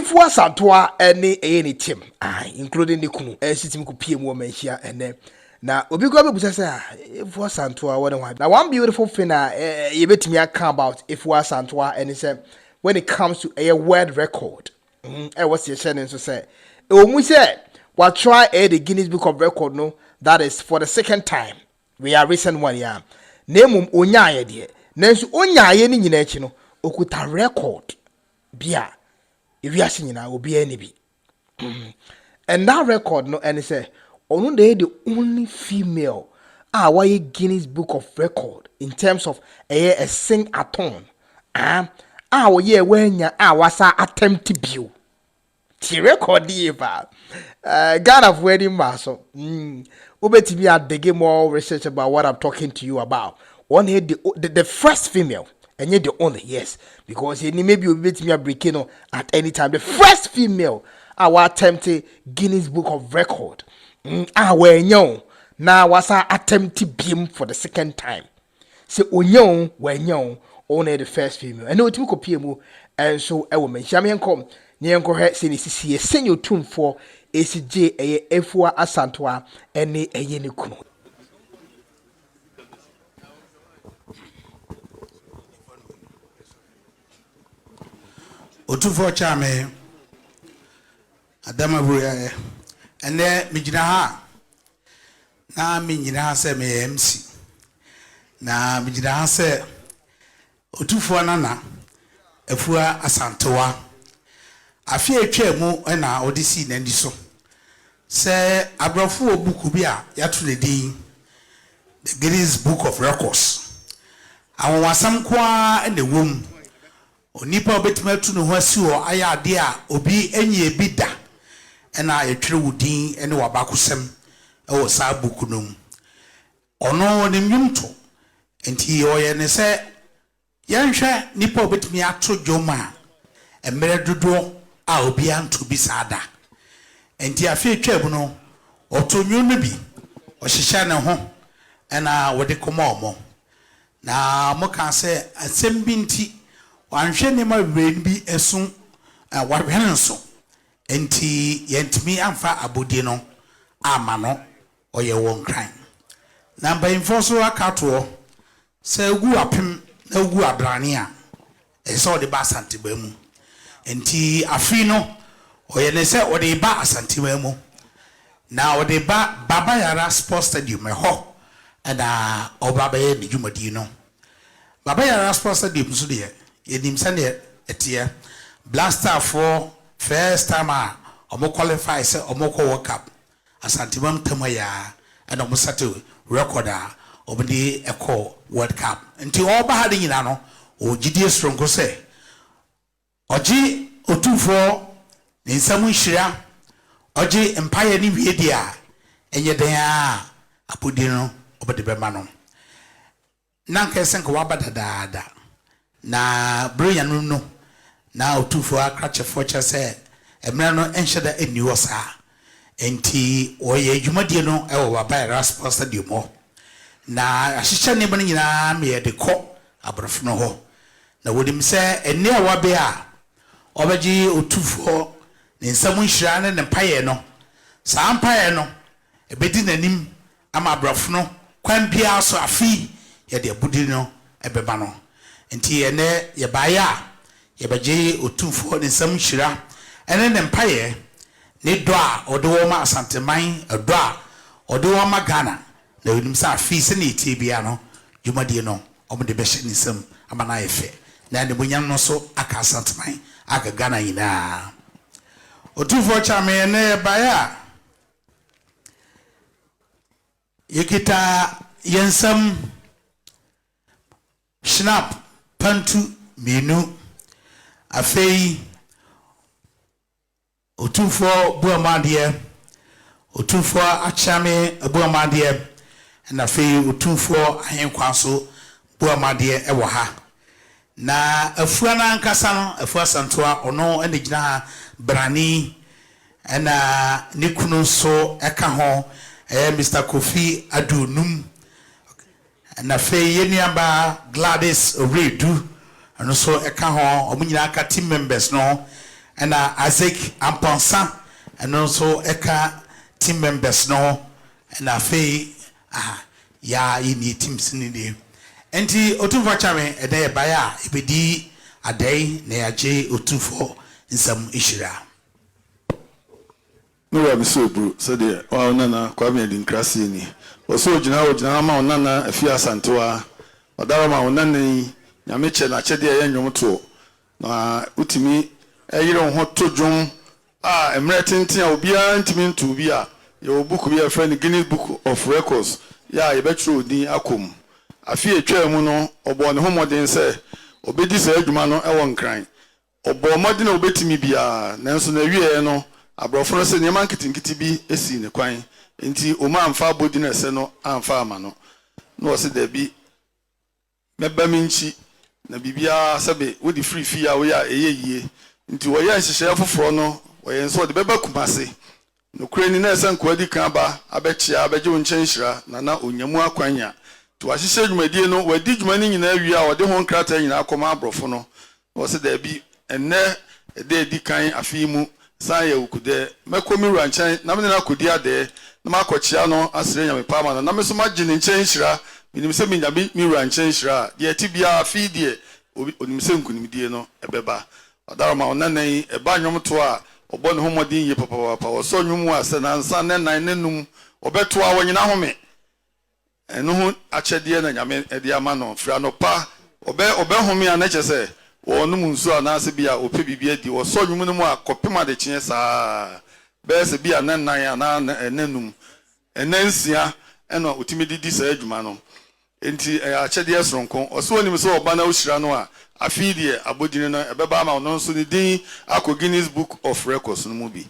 Afua Asantewaa any team, including the kunu, system could PM woman here and then. Now, we go to say, Afua Asantewaa, what now, one beautiful thing, you bet me I come about Afua Asantewaa, and he said, when it comes to a world record, what's your channel to say? We said, we'll try the Guinness Book of Record, no, that is for the second time. We are recent one, yeah. Name Onyaye, dear. Nancy Onyaye, ni chino, okuta record, bia. If you are seeing now, will be any be. And that record, no, and say, on the only female, why Guinness Book of Record in terms of a sing a tone. When ya was attempt to view. The record, Ghana wedding maso. To be at the game more research about what I'm talking to you about. One here the first female. And yet the only, yes, because maybe you beat me a breaking at any time. The first female, our attempted Guinness Book of Record. Where young now was our attempt to beam for the second time. So young, when young, only the first female. And no to PMO, and so I will mention me come near correct saying this is senior Otumfuo ACJ Afua Asantewaa and a yenikuno. Otumfuo chame adama buya ene mijina ha na mijina ha se me MC na mijina ha se Otumfuo nana Afua Asantewaa afi etwa mu na odisi na ndi so se abrofo obuku bi a yato ne din the Guinness Book of Records awon wasam kwa na wom onipa obetima tu no ho asi ho ayade a obi enye bi da na etwere wudin ene wabakosem e wo sa buku nom ono ne nwumto enti oye ne se yanhwe nipa obetimi ato dwoma emere dodo a obi anto bi sada enti afi etwa no otonwu no bi ohihya ne ho na wode koma omo na mo kan se asem bi nti wanhwe ne ma bi esun wahwe nso enti yentimi amfa abodi no ama no oye won kran na mbayimfo so akato se gu apem na gu abrane a eso de ba Asantewaa mu enti afi no oye ne se ode ba Asantewaa mu na ode ba Baba Yara Sports Stadium ho ada obaba ye ni jumadi no Baba Yara Sports Stadium so de yedim sane etia blaster for first time omo qualify say omo ko World Cup Asantewaa mtamaya and omo sate record omo de eko World Cup nti oba ha de nyina no o gidie strongo say oji Otumfuo ni nsamu nhira oji empire ni wiedi a enye den a apodi no obede be ma no na nkesenko wabadadaada na brilliant no na Otumfuo akrache focha se emra no enhyeda eniwosa enti oye adwumadie no e wo Baba Yara Sports Stadium ho na ahihya ne bana nyina me de kɔ abrofo no ho na wodim se ene a wabe a obeji Otumfuo ne nsamu nhira ne ne paye no saa paye no ebedi nanim ama abrofo no kwan bia so afi ye de abudi no ebeba no enti ene ye baya ye beje Otumfuo ne nsam nhira ene ne mpaye ne do a ode wo ma Asanteman edo a ode wo ma Ghana na onim sa afi se ne tibia no dwumadie no omde be hye ne nsam ama na yefe na ne bunyam no so aka Asanteman aka Ghana yina Otumfuo chame ne baya yekita yensam snap pantu menu afei Otumfuo buamade Otumfuo achame buamade na afei Otumfuo ahenkwa so buamade ewo ha na afua na nkasa no Afua Asantewaa ono ene gina brani na nikunu so eka ho Mr. Kofi Adunum na afei yenuaba Gladys Redu ano so eka ho omunyina aka team members no and Isaac Amponsa, and also Eka team members no, and I fee ya in the teams in the Enti Otumfuo chame a day by ebedi a day near J Otumfuo in some issue. No, I'm so blue, so dear. Oh, Nana, Kwame Dinkrasini. Also, Janama, Nana, Afua Asantewaa, Odarama, Nani, Yamiche, Nachedia, and Yomoto. Utimi, you don't want to drum. I'm writing to be intimate to be your book, be a friend, Guinness Book of Records. Yeah, you bet you, the Akum. I fear Chairmono, or born homo, say, Obedi said, Jumano, I won't cry. Or born Modin obey me be a Nanson, no. Abrofo se nyama nkitikiti bi esi ne kwan enti o ma amfa bodi na se no amfa ama no no se da bi meba minchi na bibia sabe wo di free ya wo ya eyeyie nti wo ya nhyehyɛ foforo no wo ye nso de beba kumase no kurani na ese nko adi kan ba abɛkyia abɛgye wo nkyɛn hyira na onyamu akwanya to ahyehyɛ dwumadie no wadi dwumani nyina wi a wo de ho nkrata nyina akɔma abrofo no wo se da bi enne de di kan afi mu Saya ukude mekomi ranchan na me na kodi ade na makochia no asire nyame pa ma na me so magine nchen hira minim se minyabi mi ranchan hira de atibia afi de onim se nkunimdie no ebeba odaroma onanan eba nwom to a obɔ ne homodin ye papa so nwom ase na nsa ne nan nenum obeto a wonyina home eno ho akyɛde na nyame ede ama no fra no pa obe home a na kyese wonum nso anase bia ope bibia di wo so nwum no mu akopema de kye saa bese bia nan ana enanum enansia eno otimi didi saa adwuma no enti akyɛde esronko oso onim so oba na ohyira no a afidie abodine no ebeba ma ono nso ne din akọ Guinness Book of Records no mu bi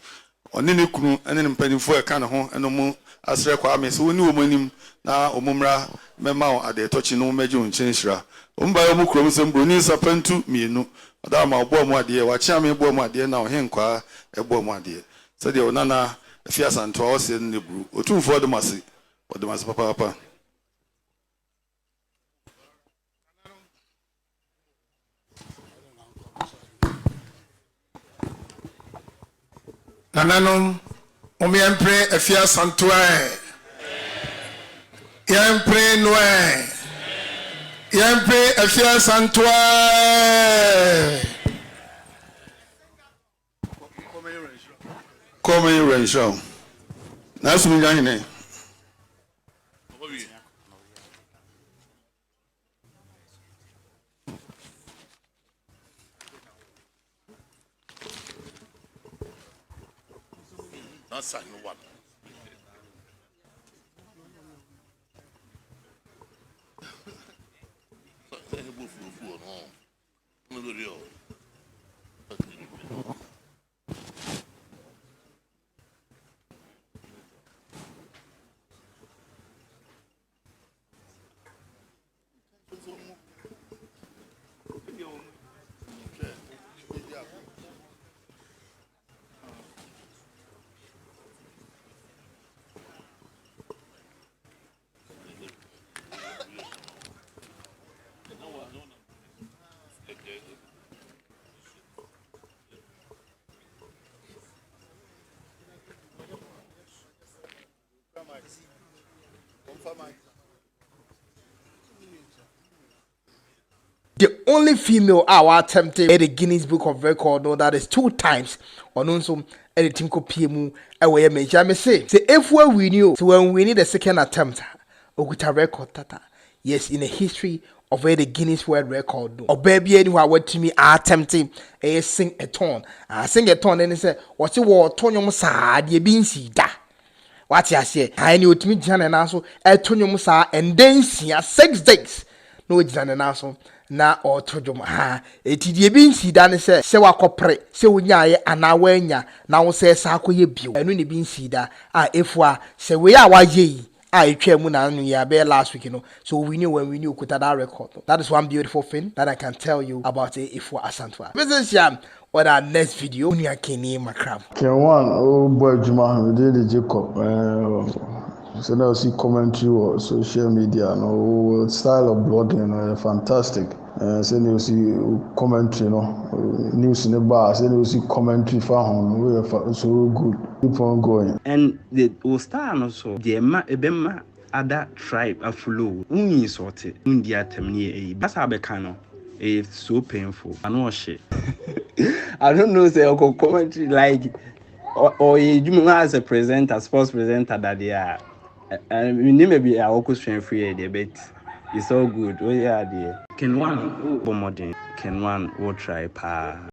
oni ne kunu ene mpanimfo eka ne ho eno mu asre kwa ame so oni wo manim na omumra mema o ade tochi no meje onchen hira omba yo mu krom se mbroni sapantu mienu oda ma obo mu ade wa chia me bo mu ade na ohenkwa ebo mu ade se de onana Afua Asantewaa ose ne bru Otumfuo de mase papa Nananom omiempre Afua Asantewaa yempre noe yempre Afua Asantewaa Come in range. That's me young name. That's not one. The only female our attempted at the Guinness Book of Record, no, that is 2 times. Or no, so any team copy mu. Away me, I say if we knew, so when we need a second attempt, Okuta record tata. Yes, in the history of where the Guinness World Record, or baby, anyone what to me are attempting a sing a tone. I sing a tone, and they say, what's the war? Tonyum sad, ye being see da. What I say, I knew to me, Jan and also, a Tonyum sa, and then see 6 days. No, Jan and also. Na otodum ha etidie bi nsi da ne se wakopre se wonyaye ana wanya na wo se sa akoye bio enu ne bi nsi da efua se we a waye yi etwa mu na anu ya be last week no so we knew when we knew kuta that record. That is one beautiful thing that I can tell you about Afua Asantewaa. Business yam on our next video unu akini makram K1ng oh boy Juma we did the Jacob so now see commentary or social media no style of blogging fantastic. send you see commentary no news in the bar, send you see commentary for home. We are so good. Keep on going. And the star also the ebema other tribe aflow. Uni sorted. India temni that's how becano. It's so painful. I know shit. I don't know say commentary like or you as a presenter, sports presenter that they are. And we maybe I will question free a bit. It's all good. Oh yeah, dear. K1ng Ghana will try pa.